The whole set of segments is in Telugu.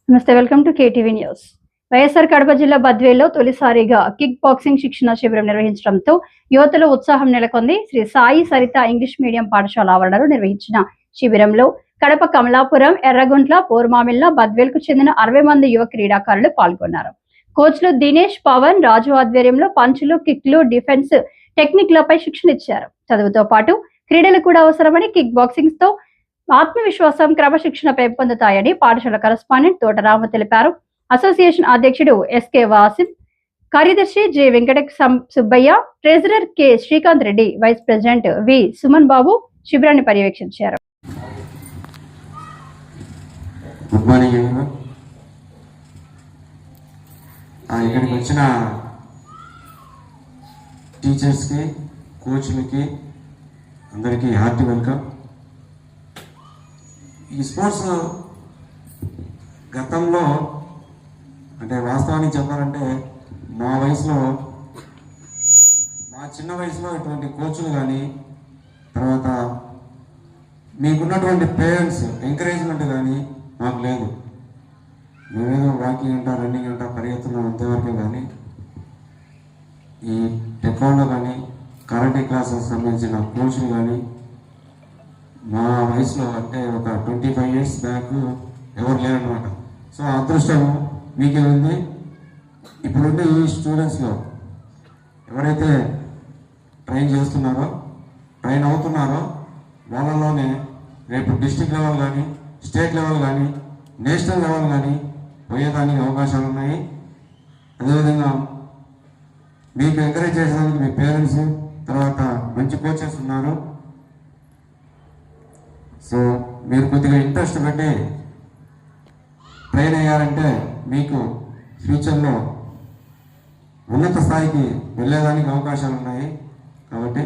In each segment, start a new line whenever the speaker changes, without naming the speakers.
నమస్తే, welcome to KTV news. YSR Kadapa జిల్లా బద్వేల్లో తొలిసారిగా కిక్ బాక్సింగ్ శిక్షణ శిబిరం నిర్వహించడంతో యువతలో ఉత్సాహం నెలకొంది. శ్రీ సాయి సరిత ఇంగ్లీష్ మీడియం పాఠశాల ఆవరణలో నిర్వహించిన శిబిరంలో కడప, కమలాపురం, ఎర్రగుంట్ల, పోర్మామిల్ల, బద్వేల్కు చెందిన 60 మంది యువ క్రీడాకారులు పాల్గొన్నారు. కోచ్లు దినేష్, పవన్, రాజు ఆధ్వర్యంలో పంచులు, కిక్లు, డిఫెన్స్ టెక్నిక్లపై శిక్షణ ఇచ్చారు. చదువుతో పాటు క్రీడలు కూడా అవసరమని, కిక్ బాక్సింగ్ తో ఆత్మవిశ్వాసం, క్రమశిక్షణ పెంపొందుతాయని పాఠశాల కరస్పాండెంట్ తోటరామ తెలిపారు. అసోసియేషన్ అధ్యక్షుడు ఎస్కే వాసిం, కార్యదర్శి J Venkata Subbaiah, treasurer K Srikanth Reddy, vice president V Suman Babu శిబిరాన్ని పర్యవేక్షించారు.
Good morning everyone. ఇక్కడికి వచ్చిన టీచర్స్కి, కోచ్లకి అందరికీ హార్టీ వెల్కమ్. ఈ స్పోర్ట్స్ గతంలో అంటే వాస్తవానికి చెప్పాలంటే మా వయసులో, మా చిన్న వయసులో ఇటువంటి కోచ్లు కానీ, తర్వాత మీకున్నటువంటి పేరెంట్స్ ఎంకరేజ్మెంట్ కానీ మాకు లేదు. మేమేదో వాకింగ్ అంట, రన్నింగ్ అంట పరిగెత్తున్నాం అంతవరకే. కానీ ఈ టెక్వాండో కానీ, కరాటే క్లాసెస్ సంబంధించిన కోచ్లు కానీ మా వయసులో అంటే ఒక 25 years బ్యాక్ ఎవరు లేరనమాట. సో అదృష్టం మీకే ఉంది. ఇప్పుడుండే ఈ స్టూడెంట్స్లో ఎవరైతే ట్రైన్ చేస్తున్నారో, ట్రైన్ అవుతున్నారో వాళ్ళలోనే రేపు డిస్ట్రిక్ట్ లెవెల్ కానీ, స్టేట్ లెవెల్ కానీ, నేషనల్ లెవెల్ కానీ పోయేదానికి అవకాశాలు ఉన్నాయి. అదేవిధంగా మీకు ఎంకరేజ్ చేసేదానికి మీ పేరెంట్స్, తర్వాత మంచి కోచెస్ ఉన్నారు. సో మీరు కొద్దిగా ఇంట్రెస్ట్ పెట్టి ట్రైన్ అయ్యారంటే మీకు ఫ్యూచర్లో ఉన్నత స్థాయికి వెళ్ళేదానికి అవకాశాలు ఉన్నాయి. కాబట్టి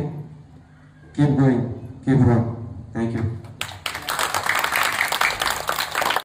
keep going, keep run. Thank you.